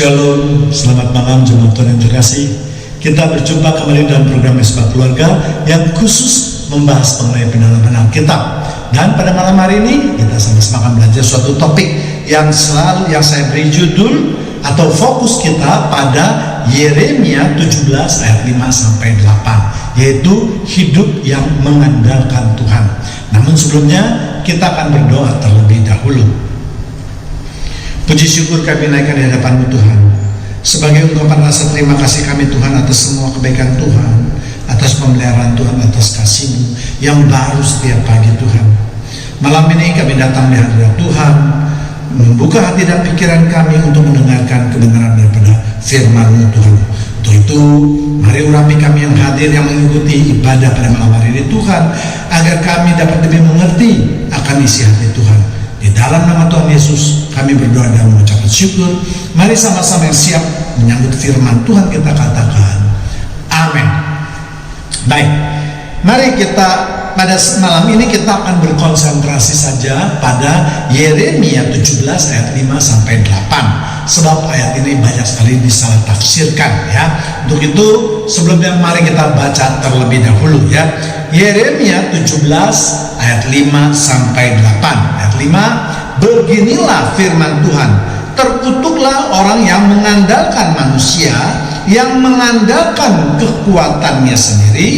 Shalom, selamat malam jemaat Tuhan yang terkasih. Kita berjumpa kembali dalam program Mesbah Keluarga yang khusus membahas mengenai pendalaman Alkitab. Dan pada malam hari ini kita sama-sama akan belajar suatu topik yang saya beri judul atau fokus kita pada Yeremia 17 ayat 5 sampai 8, yaitu hidup yang mengandalkan Tuhan. Namun sebelumnya kita akan berdoa terlebih dahulu. Puji syukur kami naikkan di hadapan-Mu Tuhan, sebagai ungkapan rasa terima kasih kami Tuhan atas semua kebaikan Tuhan, atas pemeliharaan Tuhan, atas kasih-Mu yang baru setiap pagi Tuhan. Malam ini kami datang di hadirat Tuhan, membuka hati dan pikiran kami untuk mendengarkan kebenaran daripada firman-Mu Tuhan. Untuk itu, mari urapi kami yang hadir, yang mengikuti ibadah pada malam hari ini Tuhan, agar kami dapat lebih mengerti akan isi hati Tuhan. Di dalam nama Tuhan Yesus kami berdoa dan mengucapkan syukur. Mari sama-sama yang siap menyambut firman Tuhan kita katakan amin. Baik, mari kita pada malam ini kita akan berkonsentrasi saja pada Yeremia 17 ayat 5 sampai 8. Sebab ayat ini banyak sekali disalah tafsirkan ya. Untuk itu sebelumnya mari kita baca terlebih dahulu ya. Yeremia 17 ayat 5 sampai 8. Ayat 5, beginilah firman Tuhan, terkutuklah orang yang mengandalkan manusia, yang mengandalkan kekuatannya sendiri,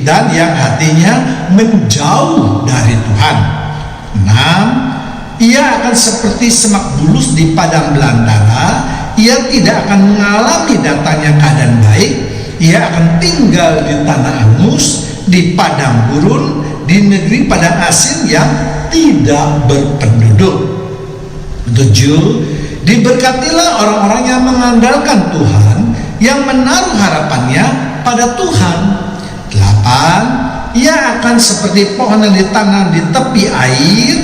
dan yang hatinya menjauh dari Tuhan. 6, ia akan seperti semak bulus di padang belantara, ia tidak akan mengalami datangnya keadaan baik, ia akan tinggal di tanah angus, di padang gurun, di negeri padang asin yang tidak berpenduduk. 7, diberkatilah orang-orang yang mengandalkan Tuhan, yang menaruh harapannya pada Tuhan. 8, ia akan seperti pohon yang ditanam di tepi air,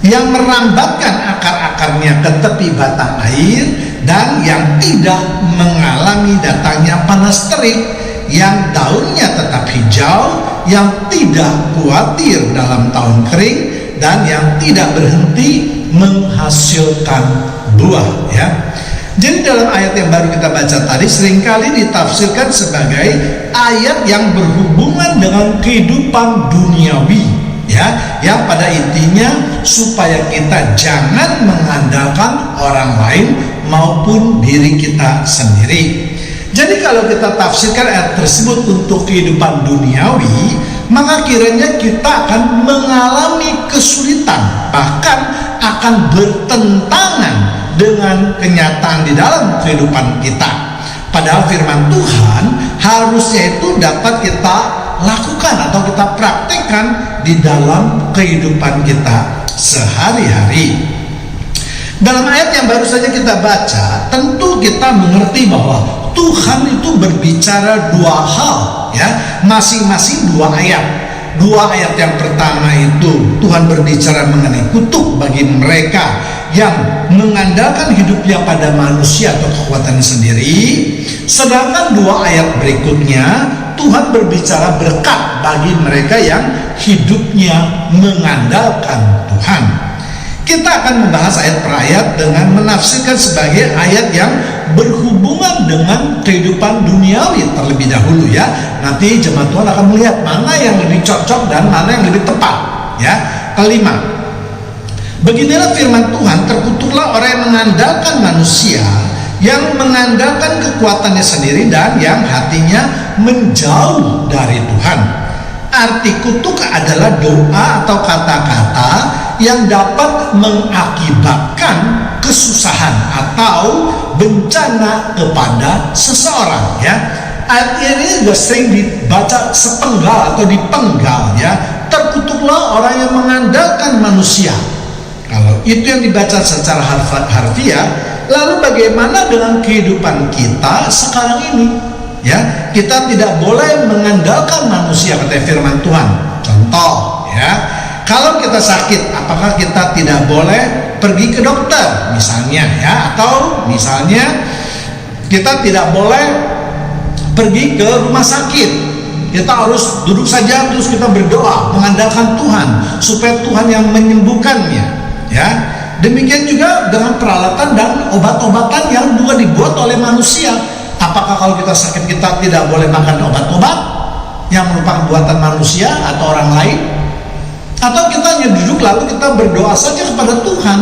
yang merambatkan akar-akarnya ke tepi batang air, dan yang tidak mengalami datangnya panas terik, yang daunnya tetap hijau, yang tidak khawatir dalam tahun kering, dan yang tidak berhenti menghasilkan buah ya. Jadi dalam ayat yang baru kita baca tadi seringkali ditafsirkan sebagai ayat yang berhubungan dengan kehidupan duniawi ya, yang pada intinya supaya kita jangan mengandalkan orang lain maupun diri kita sendiri. Jadi kalau kita tafsirkan ayat tersebut untuk kehidupan duniawi, maka kiranya kita akan mengalami kesulitan, bahkan akan bertentangan dengan kenyataan di dalam kehidupan kita. Padahal firman Tuhan harusnya itu dapat kita lakukan atau kita praktekkan di dalam kehidupan kita sehari-hari. Dalam ayat yang baru saja kita baca, tentu kita mengerti bahwa Tuhan itu berbicara dua hal ya, masing-masing dua ayat. Dua ayat yang pertama itu Tuhan berbicara mengenai kutuk bagi mereka yang mengandalkan hidupnya pada manusia atau kekuatannya sendiri. Sedangkan dua ayat berikutnya Tuhan berbicara berkat bagi mereka yang hidupnya mengandalkan Tuhan. Kita akan membahas ayat per ayat dengan menafsirkan sebagai ayat yang berhubungan dengan kehidupan duniawi terlebih dahulu ya. Nanti jemaat Tuhan akan melihat mana yang lebih cocok dan mana yang lebih tepat ya. Kelima, beginilah firman Tuhan, terkutuklah orang yang mengandalkan manusia, yang mengandalkan kekuatannya sendiri, dan yang hatinya menjauh dari Tuhan. Arti kutuk adalah doa atau kata-kata yang dapat mengakibatkan kesusahan atau bencana kepada seseorang ya. Ayat ini juga sering dibaca sepenggal atau dipenggal ya. Terkutuklah orang yang mengandalkan manusia. Kalau itu yang dibaca secara harfiah, lalu bagaimana dengan kehidupan kita sekarang ini? Ya, kita tidak boleh mengandalkan manusia kata firman Tuhan. Contoh ya, kalau kita sakit, apakah kita tidak boleh pergi ke dokter misalnya ya, atau misalnya kita tidak boleh pergi ke rumah sakit, kita harus duduk saja terus kita berdoa mengandalkan Tuhan supaya Tuhan yang menyembuhkannya ya. Demikian juga dengan peralatan dan obat-obatan yang juga dibuat oleh manusia. Apakah kalau kita sakit kita tidak boleh makan obat-obat yang merupakan buatan manusia atau orang lain? Atau kita hanya duduk lalu kita berdoa saja kepada Tuhan?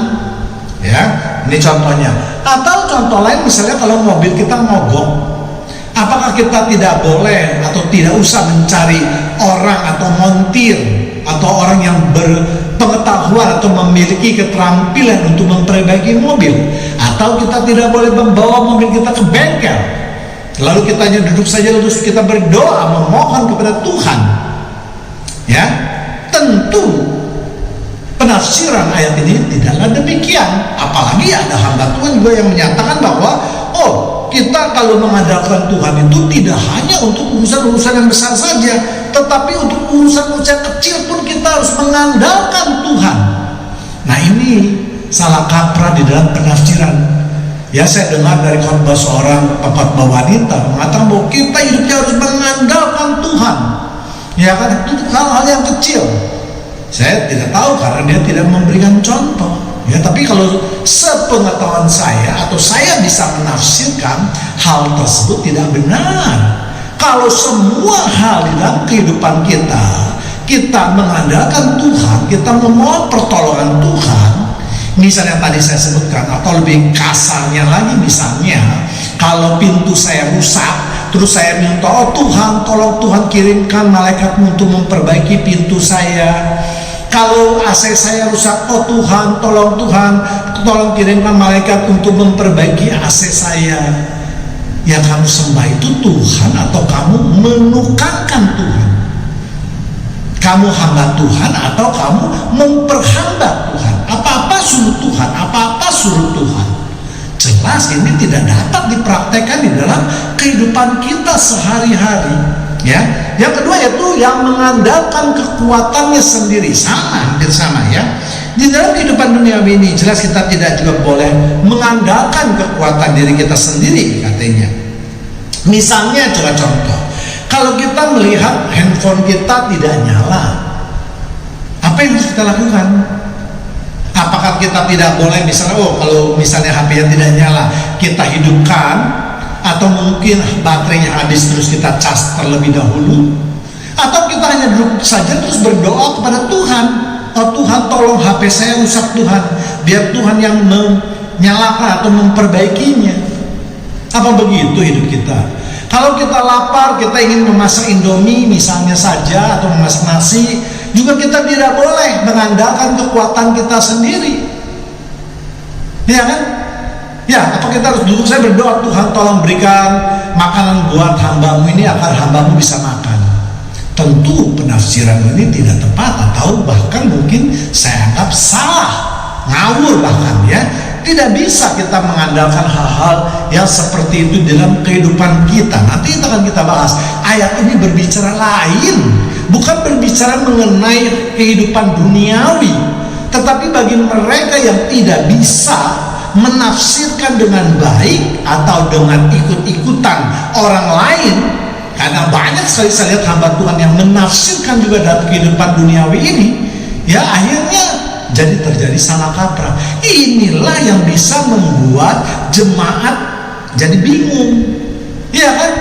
Ya, ini contohnya. Atau contoh lain misalnya kalau mobil kita mogok, apakah kita tidak boleh atau tidak usah mencari orang atau montir atau orang yang berpengetahuan atau memiliki keterampilan untuk memperbaiki mobil? Atau kita tidak boleh membawa mobil kita ke bengkel, lalu kita hanya duduk saja lalu kita berdoa memohon kepada Tuhan? Ya, tentu penafsiran ayat ini tidaklah demikian. Apalagi ada hamba Tuhan juga yang menyatakan bahwa kita kalau mengandalkan Tuhan itu tidak hanya untuk urusan-urusan yang besar saja, tetapi untuk urusan-urusan kecil pun kita harus mengandalkan Tuhan. Nah, ini salah kaprah di dalam penafsiran. Ya, saya dengar dari khotbah seorang khotbah wanita mengatakan bahwa kita hidupnya harus mengandalkan Tuhan. Ya kan, itu hal-hal yang kecil. Saya tidak tahu karena dia tidak memberikan contoh. Ya, tapi kalau sepengetahuan saya atau saya bisa menafsirkan hal tersebut tidak benar. Kalau semua hal di dalam kehidupan kita mengandalkan Tuhan, kita memohon pertolongan Tuhan. Misalnya tadi saya sebutkan, atau lebih kasarnya lagi misalnya, kalau pintu saya rusak, terus saya minta, Tuhan, tolong Tuhan kirimkan malaikatmu untuk memperbaiki pintu saya. Kalau AC saya rusak, Tuhan, tolong kirimkan malaikat untuk memperbaiki AC saya. Yang kamu sembah itu Tuhan atau kamu menukarkan Tuhan? Kamu hamba Tuhan atau kamu memperhamba Tuhan? Apa-apa suruh Tuhan, apa-apa suruh Tuhan. Jelas ini tidak dapat dipraktekkan di dalam kehidupan kita sehari-hari. Ya, yang kedua yaitu yang mengandalkan kekuatannya sendiri. Hampir sama ya. Di dalam kehidupan dunia ini jelas kita tidak juga boleh mengandalkan kekuatan diri kita sendiri katanya. Misalnya contoh, kalau kita melihat handphone kita tidak nyala, apa yang harus kita lakukan? Apakah kita tidak boleh misalnya, kalau misalnya HP yang tidak nyala kita hidupkan, atau mungkin baterainya habis terus kita cas terlebih dahulu, atau kita hanya duduk saja terus berdoa kepada Tuhan, Tuhan tolong HP saya rusak Tuhan, biar Tuhan yang menyalakan atau memperbaikinya. Apa begitu hidup kita? Kalau kita lapar, kita ingin memasak Indomie misalnya saja, atau memasak nasi, juga kita tidak boleh mengandalkan kekuatan kita sendiri. Ya kan? Ya, apa kita harus duduk saya berdoa, Tuhan tolong berikan makanan buat hambamu ini agar hambamu bisa makan. Tentu penafsiran ini tidak tepat, atau bahkan mungkin saya anggap salah, ngawur bahkan ya. Tidak bisa kita mengandalkan hal-hal yang seperti itu dalam kehidupan kita. Nanti akan kita bahas. Ayat ini berbicara lain, bukan berbicara mengenai kehidupan duniawi, tetapi bagi mereka yang tidak bisa menafsirkan dengan baik atau dengan ikut-ikutan orang lain, karena banyak sekali saya lihat hamba Tuhan yang menafsirkan juga dalam kehidupan duniawi ini, ya akhirnya jadi terjadi salah kaprah. Inilah yang bisa membuat jemaat jadi bingung, ya kan?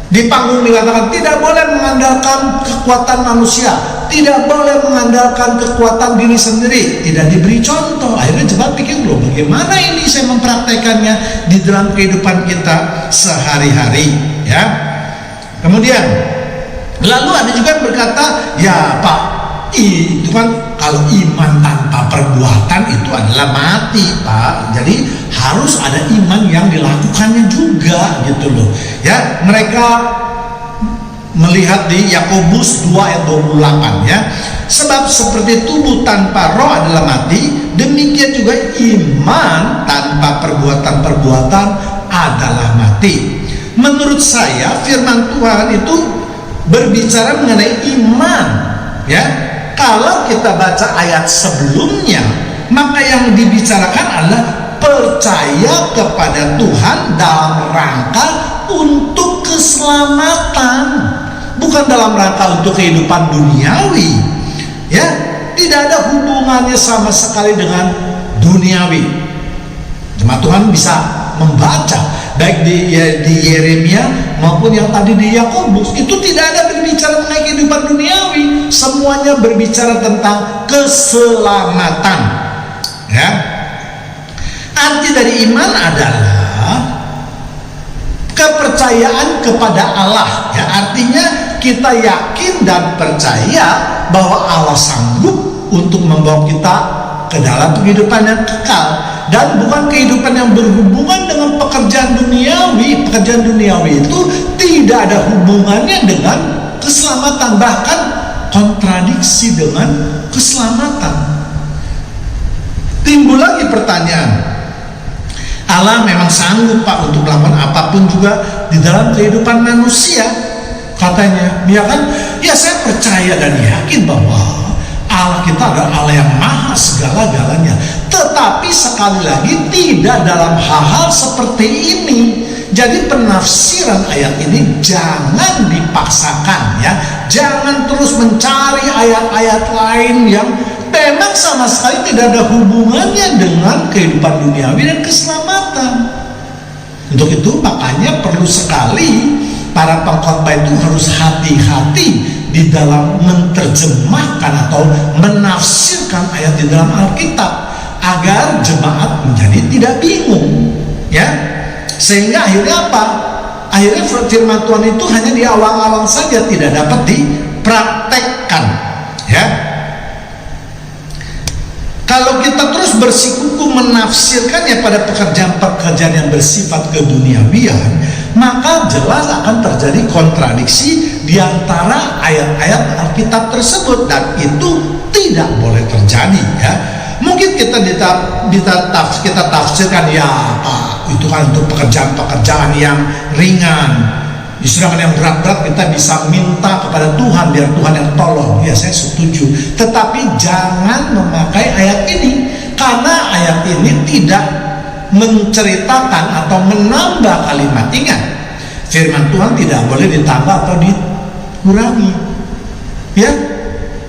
Di panggung dikatakan tidak boleh mengandalkan kekuatan manusia, tidak boleh mengandalkan kekuatan diri sendiri, tidak diberi contoh. Akhirnya jemaat pikir, loh bagaimana ini saya mempraktekannya di dalam kehidupan kita sehari-hari, ya. Kemudian lalu ada juga yang berkata, ya Pak, itu kan kalau iman tanpa perbuatan itu adalah mati Pak. Jadi harus ada iman yang dilakukannya juga gitu loh. Ya, mereka melihat di Yakobus 2 ayat 28 ya. Sebab seperti tubuh tanpa roh adalah mati, demikian juga iman tanpa perbuatan-perbuatan adalah mati. Menurut saya firman Tuhan itu berbicara mengenai iman ya. Kalau kita baca ayat sebelumnya, maka yang dibicarakan adalah percaya kepada Tuhan dalam rangka untuk keselamatan, bukan dalam rangka untuk kehidupan duniawi. Ya, tidak ada hubungannya sama sekali dengan duniawi. Jemaat Tuhan bisa membaca baik di Yeremia maupun yang tadi di Yakobus, itu tidak ada berbicara mengenai kehidupan duniawi, semuanya berbicara tentang keselamatan. Ya, arti dari iman adalah kepercayaan kepada Allah. Ya, artinya kita yakin dan percaya bahwa Allah sanggup untuk membawa kita ke dalam kehidupan yang kekal, dan bukan kehidupan yang berhubungan dengan pekerjaan duniawi. Pekerjaan duniawi itu tidak ada hubungannya dengan keselamatan, bahkan kontradiksi dengan keselamatan. Timbul lagi pertanyaan, Allah memang sanggup Pak untuk melakukan apapun juga di dalam kehidupan manusia, katanya, ya kan? Ya, saya percaya dan yakin bahwa Allah kita adalah Allah yang maha segala-galanya. Tetapi sekali lagi tidak dalam hal-hal seperti ini. Jadi penafsiran ayat ini jangan dipaksakan, ya. Jangan terus mencari ayat-ayat lain yang memang sama sekali tidak ada hubungannya dengan kehidupan duniawi dan keselamatan. Untuk itu makanya perlu sekali para pengkhotbah itu harus hati-hati di dalam menerjemahkan atau menafsirkan ayat di dalam Alkitab agar jemaat menjadi tidak bingung, ya. Sehingga akhirnya apa? Akhirnya firman Tuhan itu hanya di awang-awang saja, tidak dapat dipraktekkan, ya. Kalau kita terus bersikukuh menafsirkannya pada pekerjaan-pekerjaan yang bersifat keduniawian, maka jelas akan terjadi kontradiksi di antara ayat-ayat Alkitab tersebut, dan itu tidak boleh terjadi, ya. Mungkin kita tafsirkan, ya Pak, itu kan untuk pekerjaan-pekerjaan yang ringan. Sedangkan yang berat-berat kita bisa minta kepada Tuhan biar Tuhan yang tolong. Ya, saya setuju. Tetapi jangan memakai ayat ini, karena ayat ini tidak menceritakan atau menambah kalimat. Ingat, firman Tuhan tidak boleh ditambah atau dikurangi. Ya,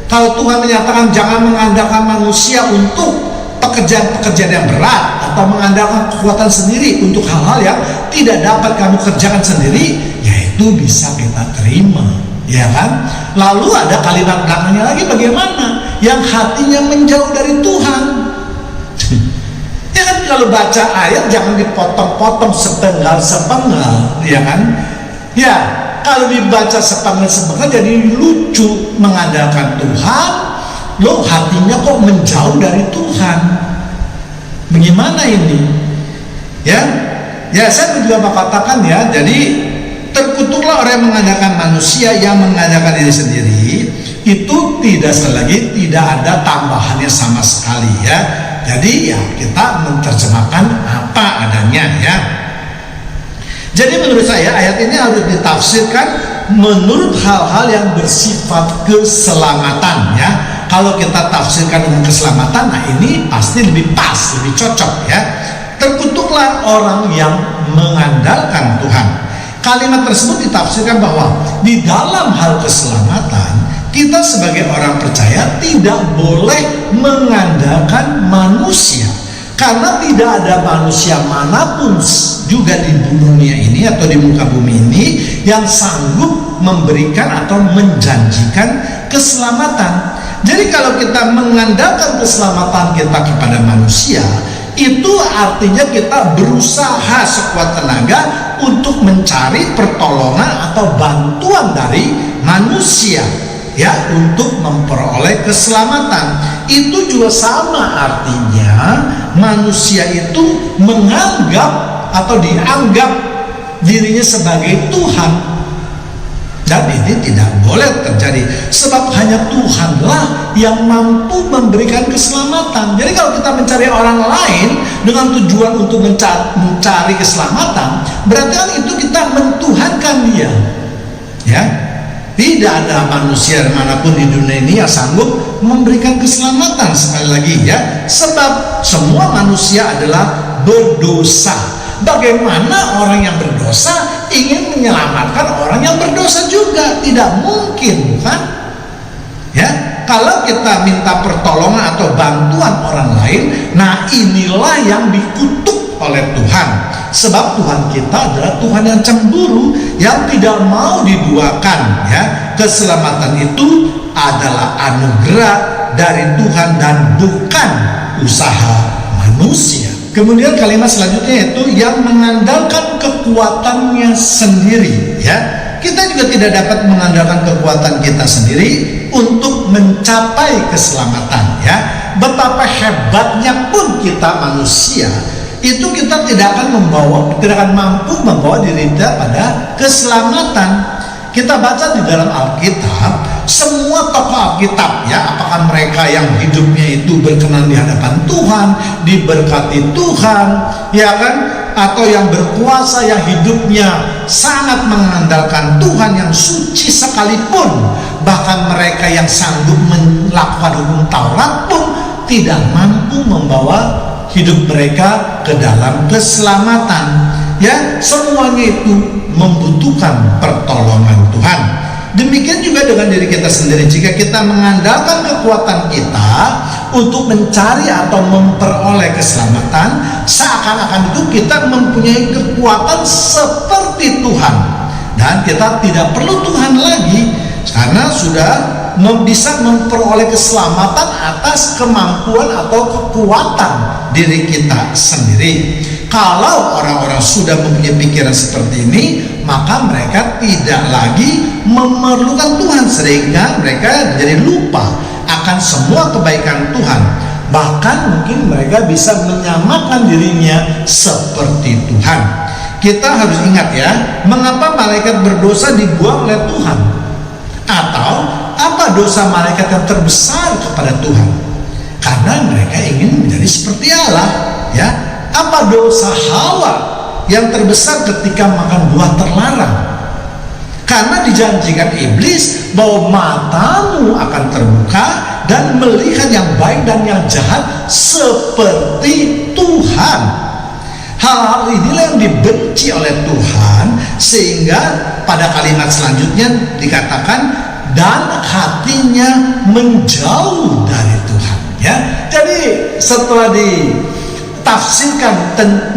kalau Tuhan menyatakan jangan mengandalkan manusia untuk pekerjaan-pekerjaan yang berat atau mengandalkan kekuatan sendiri untuk hal-hal yang tidak dapat kamu kerjakan sendiri, yaitu bisa kita terima, ya kan? Lalu ada kalimat belakangnya lagi, bagaimana yang hatinya menjauh dari Tuhan. Ya kan, kalau baca ayat jangan dipotong-potong sepenggal-sepenggal, ya kan? Ya, kalau dibaca sepenggal-sepenggal jadi lucu. Mengandalkan Tuhan, loh hatinya kok menjauh dari Tuhan. Bagaimana ini? Ya, saya juga mau katakan, ya. Jadi terkutuklah orang yang mengandalkan manusia, yang mengandalkan diri sendiri. Itu tidak, sekali lagi, tidak ada tambahannya sama sekali, ya. Jadi ya kita menerjemahkan apa adanya, ya. Jadi menurut saya ayat ini harus ditafsirkan menurut hal-hal yang bersifat keselamatan, ya. Kalau kita tafsirkan dengan keselamatan, nah ini pasti lebih pas, lebih cocok, ya. Terkutuklah orang yang mengandalkan Tuhan. Kalimat tersebut ditafsirkan bahwa di dalam hal keselamatan, kita sebagai orang percaya tidak boleh mengandalkan manusia, karena tidak ada manusia manapun juga di dunia ini atau di muka bumi ini yang sanggup memberikan atau menjanjikan keselamatan. Jadi kalau kita mengandalkan keselamatan kita kepada manusia, itu artinya kita berusaha sekuat tenaga untuk mencari pertolongan atau bantuan dari manusia, ya, untuk memperoleh keselamatan. Itu juga sama artinya manusia itu menganggap atau dianggap dirinya sebagai Tuhan. Dan ini tidak boleh terjadi, sebab hanya Tuhanlah yang mampu memberikan keselamatan. Jadi kalau kita mencari orang lain dengan tujuan untuk mencari keselamatan, berarti kan itu kita mentuhankan dia, ya. Tidak ada manusia manapun di dunia ini yang sanggup memberikan keselamatan, sekali lagi, ya. Sebab semua manusia adalah berdosa. Bagaimana orang yang berdosa ingin menyelamatkan orang yang berdosa juga? Tidak mungkin, kan? Ya, Kalau kita minta pertolongan atau bantuan orang lain, nah inilah yang dikutuk oleh Tuhan. Sebab Tuhan kita adalah Tuhan yang cemburu, yang tidak mau diduakan, ya. Keselamatan itu adalah anugerah dari Tuhan dan bukan usaha manusia. Kemudian kalimat selanjutnya yaitu yang mengandalkan kekuatannya sendiri, ya. Kita juga tidak dapat mengandalkan kekuatan kita sendiri untuk mencapai keselamatan, ya. Betapa hebatnya pun kita manusia, itu kita tidak akan mampu membawa diri kita pada keselamatan. Kita baca di dalam Alkitab, semua tokoh Alkitab, ya, apakah mereka yang hidupnya itu berkenan di hadapan Tuhan, diberkati Tuhan, ya kan, atau yang berkuasa yang hidupnya sangat mengandalkan Tuhan, yang suci sekalipun, bahkan mereka yang sanggup melakukan hukum Taurat pun tidak mampu membawa hidup mereka ke dalam keselamatan. Ya, semuanya itu membutuhkan pertolongan Tuhan. Demikian juga dengan diri kita sendiri. Jika kita mengandalkan kekuatan kita untuk mencari atau memperoleh keselamatan, seakan-akan itu kita mempunyai kekuatan seperti Tuhan, dan kita tidak perlu Tuhan lagi karena sudah bisa memperoleh keselamatan atas kemampuan atau kekuatan diri kita sendiri. Kalau orang-orang sudah mempunyai pikiran seperti ini, maka mereka tidak lagi memerlukan Tuhan, sehingga mereka jadi lupa akan semua kebaikan Tuhan. Bahkan mungkin mereka bisa menyamakan dirinya seperti Tuhan. Kita harus ingat, ya, mengapa malaikat berdosa dibuang oleh Tuhan? Atau apa dosa malaikat yang terbesar kepada Tuhan? Karena mereka ingin menjadi seperti Allah, ya. Apa dosa Hawa yang terbesar ketika makan buah terlarang? Karena dijanjikan iblis bahwa matamu akan terbuka dan melihat yang baik dan yang jahat seperti Tuhan. Hal-hal inilah yang dibenci oleh Tuhan, sehingga pada kalimat selanjutnya dikatakan dan hatinya menjauh dari Tuhan, ya. Jadi setelah ditafsirkan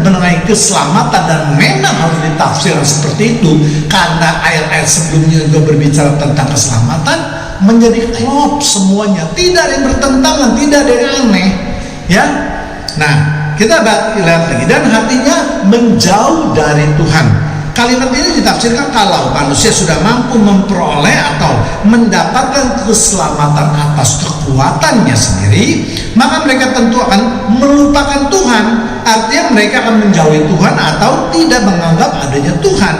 mengenai keselamatan, dan memang harus ditafsirkan seperti itu karena ayat-ayat sebelumnya juga berbicara tentang keselamatan, menjadi klop semuanya, tidak ada yang bertentangan, tidak ada yang aneh, ya. Nah, kita lihat lagi, dan hatinya menjauh dari Tuhan. Kalimat ini ditafsirkan kalau manusia sudah mampu memperoleh atau mendapatkan keselamatan atas kekuatannya sendiri, maka mereka tentu akan melupakan Tuhan. Artinya mereka akan menjauhi Tuhan atau tidak menganggap adanya Tuhan.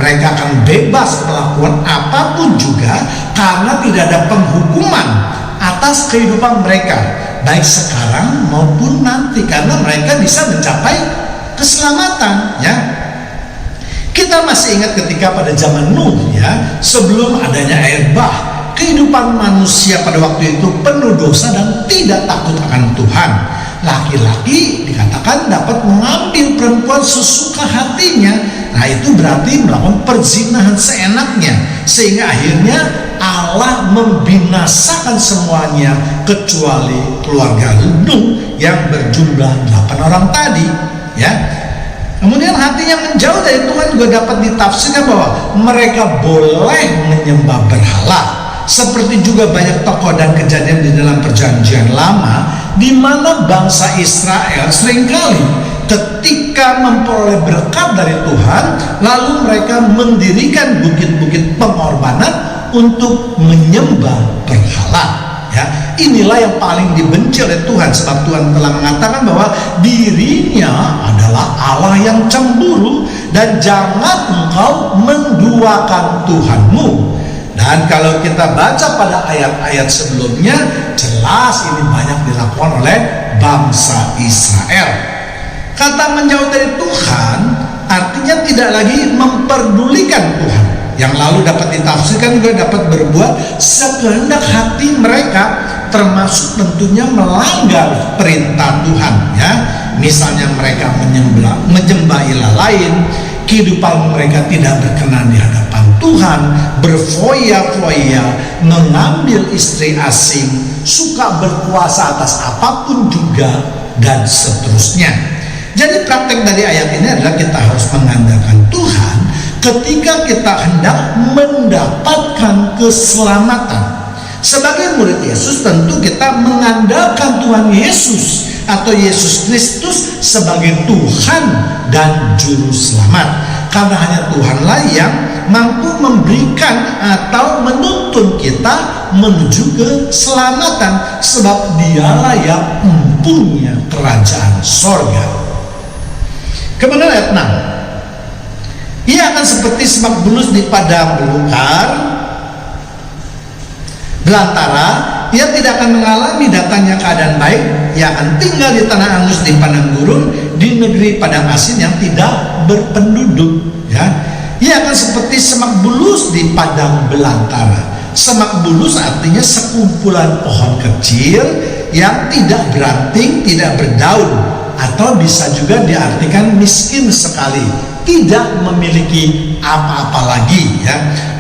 Mereka akan bebas melakukan apapun juga karena tidak ada penghukuman atas kehidupan mereka, baik sekarang maupun nanti, karena mereka bisa mencapai keselamatan, ya. Kita masih ingat ketika pada zaman Nuh, ya, sebelum adanya air bah, kehidupan manusia pada waktu itu penuh dosa dan tidak takut akan Tuhan. Laki-laki dikatakan dapat mengambil perempuan sesuka hatinya. Nah, itu berarti melakukan perzinahan seenaknya, sehingga akhirnya Allah membinasakan semuanya kecuali keluarga Nuh yang berjumlah 8 orang tadi, ya. Kemudian hatinya menjauh dari Tuhan juga dapat ditafsirkan bahwa mereka boleh menyembah berhala. Seperti juga banyak tokoh dan kejadian di dalam perjanjian lama, di mana bangsa Israel seringkali ketika memperoleh berkat dari Tuhan, lalu mereka mendirikan bukit-bukit pengorbanan untuk menyembah berhala. Ya, inilah yang paling dibenci oleh Tuhan, sebab Tuhan telah mengatakan bahwa dirinya adalah Allah yang cemburu, dan jangan engkau menduakan Tuhanmu. Dan kalau kita baca pada ayat-ayat sebelumnya, jelas ini banyak dilakukan oleh bangsa Israel. Kata menjauh dari Tuhan artinya tidak lagi memperdulikan Tuhan. Yang lalu dapat ditafsirkan juga dapat berbuat sekehendak hati mereka, termasuk tentunya melanggar perintah Tuhan, ya. Misalnya mereka menyembah ilah lain, kehidupan mereka tidak berkenan di hadapan Tuhan, berfoya-foya, mengambil istri asing, suka berkuasa atas apapun juga, dan seterusnya. Jadi praktek dari ayat ini adalah kita harus mengandalkan Tuhan ketika kita hendak mendapatkan keselamatan. Sebagai murid Yesus tentu kita mengandalkan Tuhan Yesus atau Yesus Kristus sebagai Tuhan dan Juru Selamat. Karena hanya Tuhanlah yang mampu memberikan atau menuntun kita menuju keselamatan, sebab Dialah yang mempunyai kerajaan sorga. Kemudian ayat 6, ia akan seperti semak bulus di padang belantara, ia tidak akan mengalami datangnya keadaan baik, ia akan tinggal di tanah angus, di padang gurun, di negeri padang asin yang tidak berpenduduk. Ia akan seperti semak bulus di padang belantara. Semak bulus artinya sekumpulan pohon kecil yang tidak beranting, tidak berdaun, atau bisa juga diartikan miskin sekali, tidak memiliki apa-apa lagi.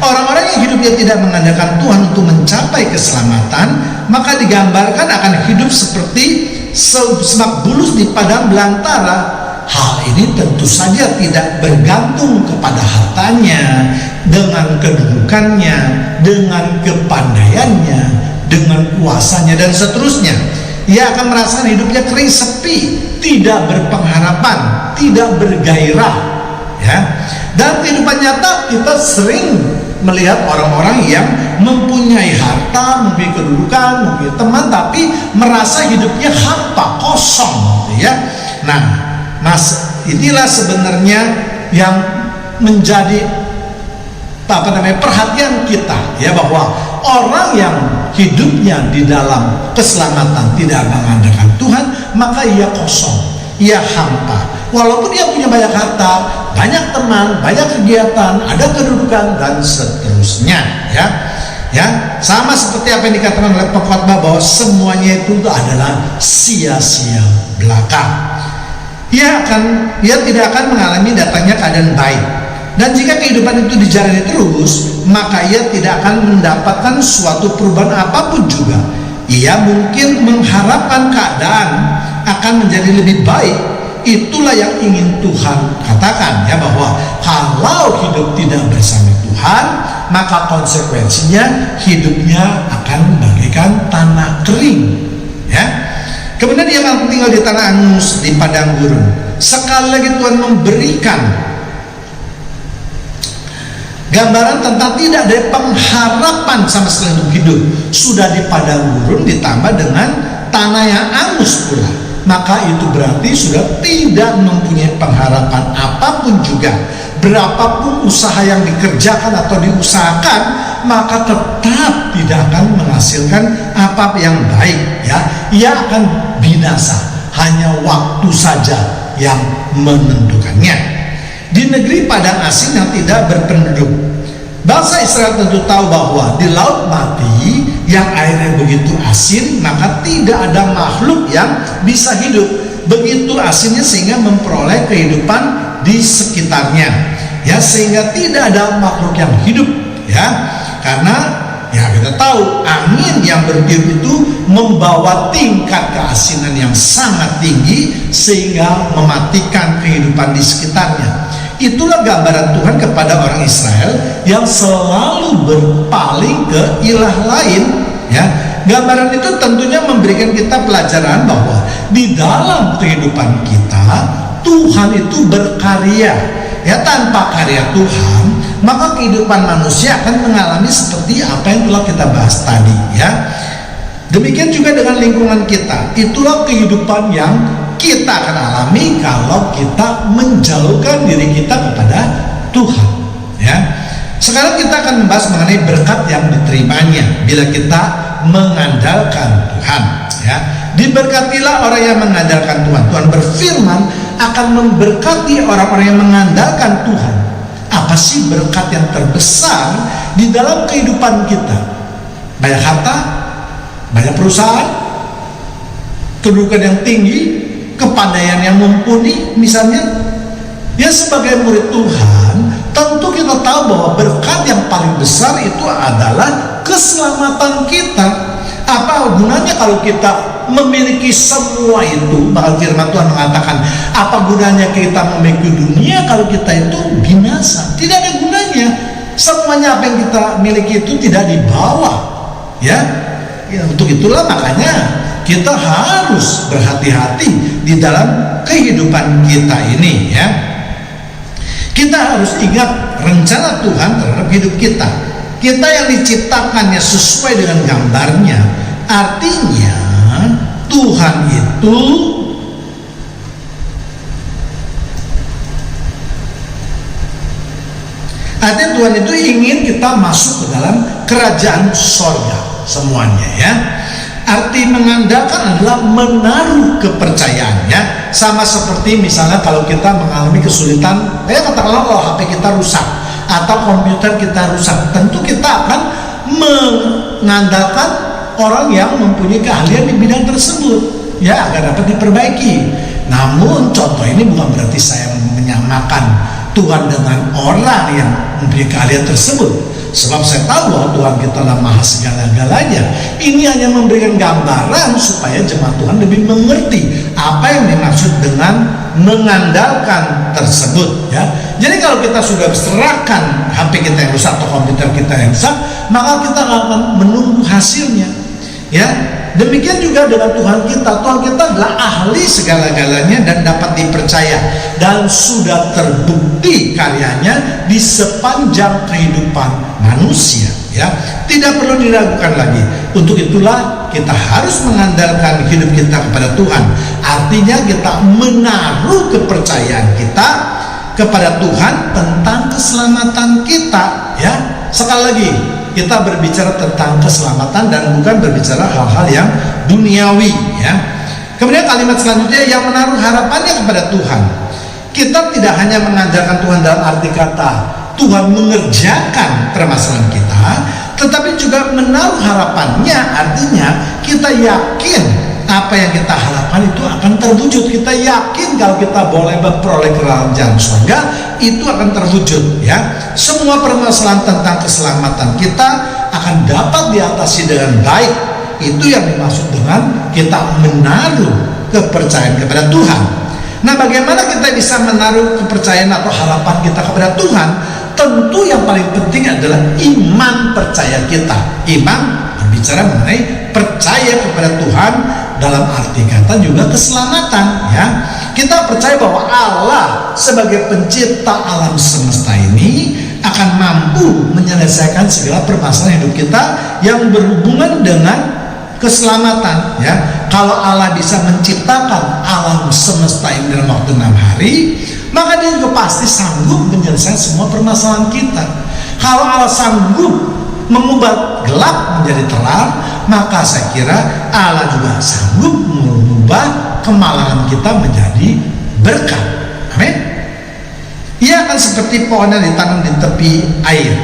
Orang-orang yang hidupnya tidak mengandalkan Tuhan untuk mencapai keselamatan, maka digambarkan akan hidup seperti semak bulus di padang belantara. Hal ini tentu saja tidak bergantung kepada hartanya, dengan kedudukannya, dengan kepandaiannya, dengan kuasanya, dan seterusnya. Ia akan merasakan hidupnya kering sepi, tidak berpengharapan, tidak bergairah. Dalam kehidupan nyata kita sering melihat orang-orang yang mempunyai harta, mempunyai kedudukan, mempunyai teman, tapi merasa hidupnya hampa, kosong. Inilah sebenarnya yang menjadi perhatian kita, bahwa orang yang hidupnya di dalam keselamatan tidak mengandalkan Tuhan, maka ia kosong, ia hampa. Walaupun dia punya banyak harta, banyak teman, banyak kegiatan, ada kedudukan, dan seterusnya. Sama seperti apa yang dikatakan oleh pengkhotbah, bahwa semuanya itu adalah sia-sia belaka. Ia tidak akan mengalami datangnya keadaan baik. Dan jika kehidupan itu dijalani terus, maka ia tidak akan mendapatkan suatu perubahan apapun juga. Ia mungkin mengharapkan keadaan akan menjadi lebih baik. Itulah yang ingin Tuhan katakan, bahwa kalau hidup tidak bersama Tuhan, maka konsekuensinya hidupnya akan bagaikan tanah kering. Kemudian dia akan tinggal di tanah angus, di padang gurun. Sekali lagi Tuhan memberikan gambaran tentang tidak ada pengharapan sama sekali untuk hidup. Sudah di padang gurun ditambah dengan tanah yang angus pula, maka itu berarti sudah tidak mempunyai pengharapan apapun juga. Berapapun usaha yang dikerjakan atau diusahakan, maka tetap tidak akan menghasilkan apa yang baik. Ia akan binasa, hanya waktu saja yang menentukannya. Di negeri padang asin yang tidak berpenduduk, bangsa Israel tentu tahu bahwa di laut mati yang airnya begitu asin, maka tidak ada makhluk yang bisa hidup. Begitu asinnya sehingga memperoleh kehidupan di sekitarnya, sehingga tidak ada makhluk yang hidup, karena kita tahu angin yang bertiup itu membawa tingkat keasinan yang sangat tinggi sehingga mematikan kehidupan di sekitarnya. Itulah gambaran Tuhan kepada orang Israel yang selalu berpaling ke ilah lain. Gambaran itu tentunya memberikan kita pelajaran bahwa di dalam kehidupan kita Tuhan itu berkarya. Tanpa karya Tuhan, maka kehidupan manusia akan mengalami seperti apa yang telah kita bahas tadi. Demikian juga dengan lingkungan kita. Itulah kehidupan yang kita akan alami kalau kita menjauhkan diri kita kepada Tuhan. Sekarang kita akan membahas mengenai berkat yang diterimanya bila kita mengandalkan Tuhan. Diberkatilah orang yang mengandalkan Tuhan. Tuhan berfirman akan memberkati orang-orang yang mengandalkan Tuhan. Apa sih berkat yang terbesar di dalam kehidupan kita? Banyak harta, banyak perusahaan, kedudukan yang tinggi, kepandaian yang mumpuni misalnya. Sebagai murid Tuhan, tentu kita tahu bahwa berkat yang paling besar itu adalah keselamatan kita. Apa gunanya kalau kita memiliki semua itu? Bahkan firman Tuhan mengatakan, apa gunanya kita memiliki dunia kalau kita itu binasa? Tidak ada gunanya. Semuanya apa yang kita miliki itu tidak dibawa, ya. Untuk itulah makanya kita harus berhati-hati di dalam kehidupan kita ini, ya. Kita harus ingat rencana Tuhan terhadap hidup kita. Kita yang diciptakannya sesuai dengan gambarnya. Artinya Tuhan itu ingin kita masuk ke dalam kerajaan sorga semuanya, ya. Arti mengandalkan adalah menaruh kepercayaan, ya. Sama seperti misalnya kalau kita mengalami kesulitan, katakanlah kalau HP kita rusak atau komputer kita rusak, tentu kita akan mengandalkan orang yang mempunyai keahlian di bidang tersebut, ya, agar dapat diperbaiki. Namun contoh ini bukan berarti saya menyamakan Tuhan dengan orang yang mempunyai keahlian tersebut. Sebab saya tahu bahwa Tuhan kita adalah maha segala-galanya. Ini hanya memberikan gambaran supaya jemaat Tuhan lebih mengerti apa yang dimaksud dengan mengandalkan tersebut, ya. Jadi kalau kita sudah serahkan HP kita yang rusak atau komputer kita yang rusak, maka kita akan menunggu hasilnya, ya. Demikian juga dengan Tuhan kita. Tuhan kita adalah ahli segala-galanya dan dapat dipercaya, dan sudah terbukti karyanya di sepanjang kehidupan manusia, ya. Tidak perlu diragukan lagi. Untuk itulah kita harus mengandalkan hidup kita kepada Tuhan. Artinya kita menaruh kepercayaan kita kepada Tuhan tentang keselamatan kita, ya. Sekali lagi, kita berbicara tentang keselamatan dan bukan berbicara hal-hal yang duniawi, ya. Kemudian kalimat selanjutnya, yang menaruh harapannya kepada Tuhan. Kita tidak hanya mengandalkan Tuhan dalam arti kata Tuhan mengerjakan permasalahan kita, tetapi juga menaruh harapannya, artinya kita yakin apa yang kita harapkan itu akan terwujud. Kita yakin kalau kita boleh beroleh kerajaan surga itu akan terwujud, ya. Semua permasalahan tentang keselamatan kita akan dapat diatasi dengan baik. Itu yang dimaksud dengan kita menaruh kepercayaan kepada Tuhan. Nah, bagaimana kita bisa menaruh kepercayaan atau harapan kita kepada Tuhan? Tentu yang paling penting adalah iman percaya kita. Iman berbicara mengenai percaya kepada Tuhan dalam arti kata juga keselamatan, ya. Kita percaya bahwa Allah sebagai pencipta alam semesta ini akan mampu menyelesaikan segala permasalahan hidup kita yang berhubungan dengan keselamatan, ya. Kalau Allah bisa menciptakan alam semesta ini dalam waktu 6 hari, maka Dia juga pasti sanggup menyelesaikan semua permasalahan kita. Kalau Allah sanggup mengubah gelap menjadi terang, maka saya kira Allah juga sanggup mengubah kemalangan kita menjadi berkat. Amin. Ia akan seperti pohon yang ditanam di tepi air.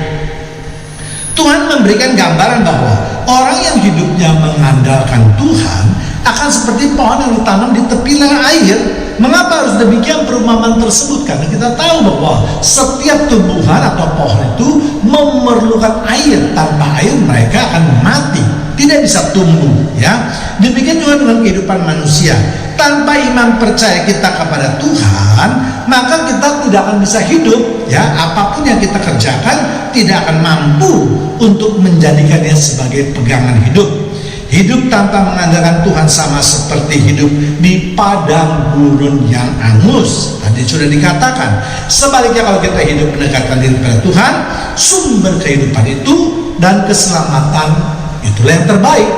Tuhan memberikan gambaran bahwa orang yang hidupnya mengandalkan Tuhan akan seperti pohon yang ditanam di tepi air. Mengapa harus demikian perumpamaan tersebut? Karena kita tahu bahwa setiap tumbuhan atau pohon itu memerlukan air. Tanpa air mereka akan mati, tidak bisa tumbuh, ya. Demikian juga dengan kehidupan manusia. Tanpa iman percaya kita kepada Tuhan, maka kita tidak akan bisa hidup, ya. Apapun yang kita kerjakan tidak akan mampu untuk menjadikannya sebagai pegangan hidup. Hidup tanpa mengandalkan Tuhan sama seperti hidup di padang gurun yang angus. Tadi sudah dikatakan. Sebaliknya kalau kita hidup mendekatkan diri kepada Tuhan, sumber kehidupan itu dan keselamatan itulah yang terbaik,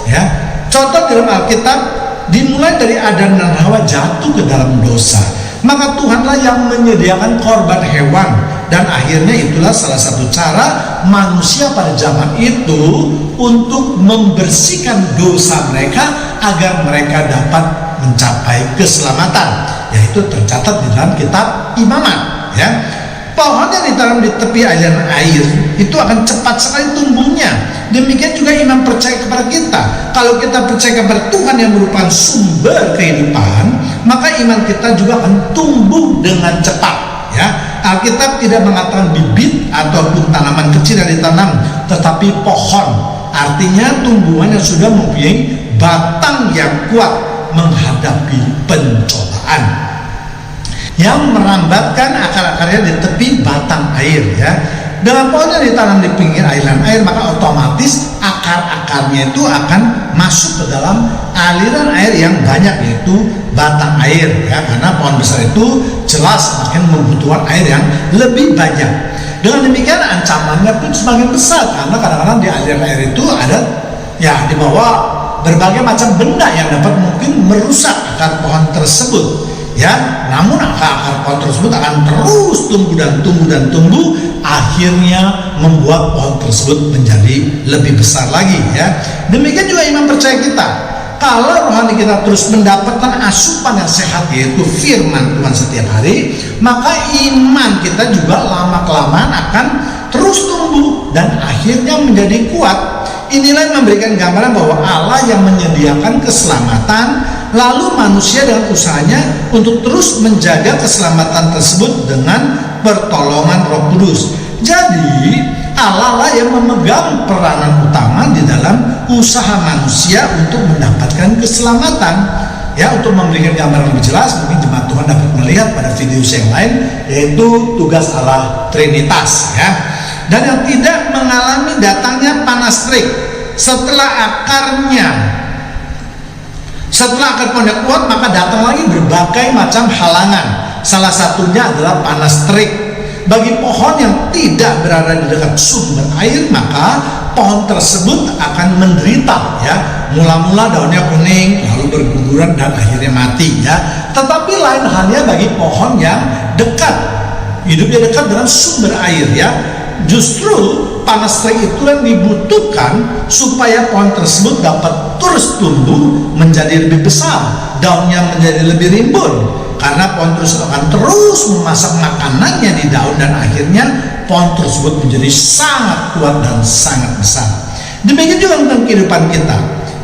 ya. Contoh dalam Alkitab, dimulai dari Adam dan Hawa jatuh ke dalam dosa, maka Tuhanlah yang menyediakan korban hewan, dan akhirnya itulah salah satu cara manusia pada zaman itu untuk membersihkan dosa mereka agar mereka dapat mencapai keselamatan, yaitu tercatat di dalam kitab Imamat, ya. Pohon yang ditanam di tepi aliran air itu akan cepat sekali tumbuhnya. Demikian juga iman percaya kepada kita. Kalau kita percaya kepada Tuhan yang merupakan sumber kehidupan, maka iman kita juga akan tumbuh dengan cepat, ya. Alkitab tidak mengatakan bibit ataupun tanaman kecil yang ditanam, tetapi pohon. Artinya tumbuhan yang sudah mempunyai batang yang kuat menghadapi pencobaan, yang merambatkan akar-akarnya di tepi batang air ya. Dengan pohon yang ditanam di pinggir aliran air, maka otomatis akar-akarnya itu akan masuk ke dalam aliran air yang banyak, yaitu batang air ya, karena pohon besar itu jelas makin membutuhkan air yang lebih banyak. Dengan demikian ancamannya pun semakin besar, karena kadang-kadang di aliran air itu ada ya, di bawah berbagai macam benda yang dapat mungkin merusak akar pohon tersebut ya. Namun akar pohon tersebut akan terus tumbuh dan tumbuh dan tumbuh, akhirnya membuat pohon tersebut menjadi lebih besar lagi ya. Demikian juga iman percaya kita. Kalau rohani kita terus mendapatkan asupan yang sehat, yaitu firman Tuhan setiap hari, maka iman kita juga lama-kelamaan akan terus tumbuh dan akhirnya menjadi kuat. Inilah yang memberikan gambaran bahwa Allah yang menyediakan keselamatan, lalu manusia dengan usahanya untuk terus menjaga keselamatan tersebut dengan pertolongan Roh Kudus. Jadi Allah lah yang memegang peranan utama di dalam usaha manusia untuk mendapatkan keselamatan. Ya, untuk memberikan gambaran lebih jelas, mungkin jemaat Tuhan dapat melihat pada video yang lain, yaitu tugas Allah Trinitas ya. Dan yang tidak mengalami datangnya panas terik setelah akar pohonnya kuat, maka datang lagi berbagai macam halangan. Salah satunya adalah panas terik. Bagi pohon yang tidak berada di dekat sumber air, maka pohon tersebut akan menderita ya. Mula-mula daunnya kuning, lalu berguguran dan akhirnya mati ya. Tetapi lain halnya bagi pohon yang dekat, hidupnya dekat dengan sumber air ya. Justru panas terik itu yang dibutuhkan supaya pohon tersebut dapat terus tumbuh menjadi lebih besar, daunnya menjadi lebih rimbun, karena pohon tersebut akan terus memasak makanannya di daun dan akhirnya pohon tersebut menjadi sangat kuat dan sangat besar. Demikian juga tentang kehidupan kita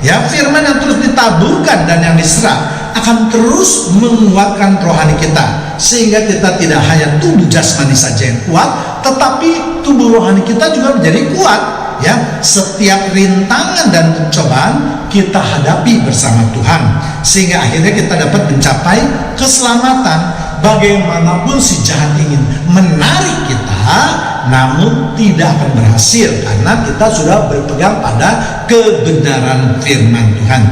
ya. Firman yang terus ditaburkan dan yang diserap akan terus menguatkan rohani kita, sehingga kita tidak hanya tubuh jasmani saja yang kuat, tetapi tubuh rohani kita juga menjadi kuat ya. Setiap rintangan dan pencobaan kita hadapi bersama Tuhan, sehingga akhirnya kita dapat mencapai keselamatan. Bagaimanapun si jahat ingin menarik kita, namun tidak akan berhasil, karena kita sudah berpegang pada kebenaran firman Tuhan.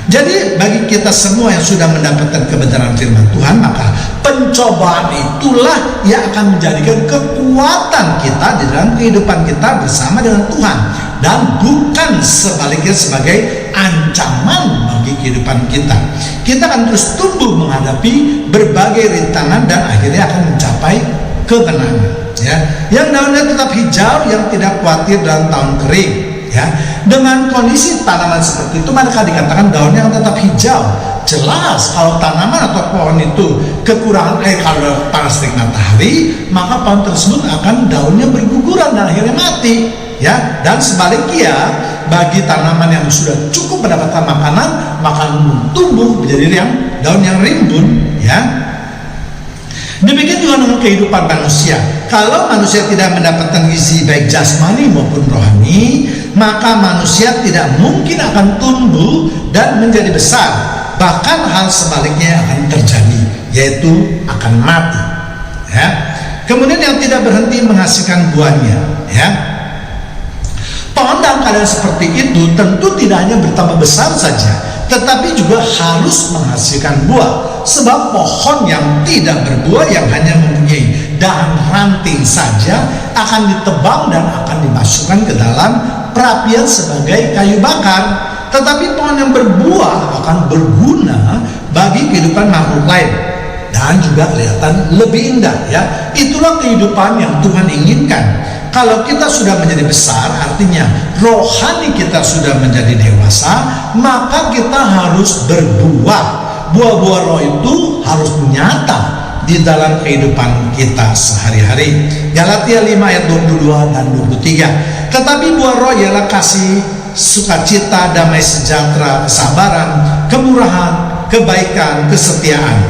Jadi bagi kita semua yang sudah mendapatkan kebenaran firman Tuhan, maka pencobaan itulah yang akan menjadikan kekuatan kita di dalam kehidupan kita bersama dengan Tuhan, dan bukan sebaliknya sebagai ancaman bagi kehidupan kita. Kita akan terus tumbuh menghadapi berbagai rintangan dan akhirnya akan mencapai kemenangan ya. Yang daunnya tetap hijau, yang tidak khawatir dalam tahun kering ya. Dengan kondisi tanaman seperti itu, maka dikatakan daunnya tetap hijau. Jelas kalau tanaman atau pohon itu kekurangan air, kalau panas terik matahari, maka pohon tersebut akan daunnya berguguran dan akhirnya mati ya. Dan sebaliknya bagi tanaman yang sudah cukup mendapatkan makanan, maka tumbuh menjadi daun yang rimbun ya. Demikian juga dengan kehidupan manusia. Kalau manusia tidak mendapatkan gizi baik jasmani maupun rohani, maka manusia tidak mungkin akan tumbuh dan menjadi besar. Bahkan hal sebaliknya akan terjadi, yaitu akan mati ya. Kemudian yang tidak berhenti menghasilkan buahnya ya. Pohon dalam keadaan seperti itu tentu tidak hanya bertambah besar saja, tetapi juga harus menghasilkan buah. Sebab pohon yang tidak berbuah, yang hanya mempunyai dahan ranting saja, akan ditebang dan akan dimasukkan ke dalam perapian sebagai kayu bakar. Tetapi pohon yang berbuah akan berguna bagi kehidupan makhluk lain dan juga kelihatan lebih indah ya. Itulah kehidupan yang Tuhan inginkan. Kalau kita sudah menjadi besar, artinya rohani kita sudah menjadi dewasa, maka kita harus berbuah. Buah-buah roh itu harus nyata di dalam kehidupan kita sehari-hari. Galatia 5 ayat 22 dan 23. Tetapi buah roh ialah kasih, sukacita, damai sejahtera, kesabaran, kemurahan, kebaikan, kesetiaan.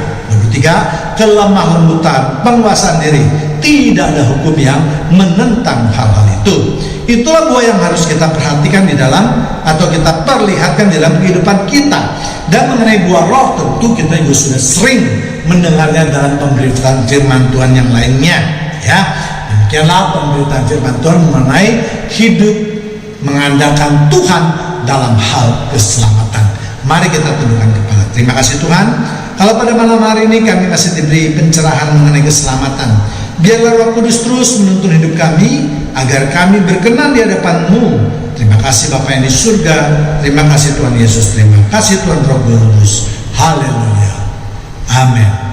23. Kelemah lembutan, penguasaan diri. tidak ada hukum yang menentang hal-hal itu. Itulah buah yang harus kita perhatikan di dalam, atau kita perlihatkan dalam kehidupan kita. Dan mengenai buah roh, tentu kita juga sudah sering mendengarnya dalam pemberitaan firman Tuhan yang lainnya, ya. Demikianlah pemberitaan firman Tuhan mengenai hidup mengandalkan Tuhan dalam hal keselamatan. Mari kita tundukkan kepala. Terima kasih Tuhan, kalau pada malam hari ini kami masih diberi pencerahan mengenai keselamatan. Biarlah Roh Kudus terus menuntun hidup kami, agar kami berkenan di hadapan-Mu. Terima kasih Bapa yang di surga. Terima kasih Tuhan Yesus. Terima kasih Tuhan Roh Kudus. Haleluya. Amin.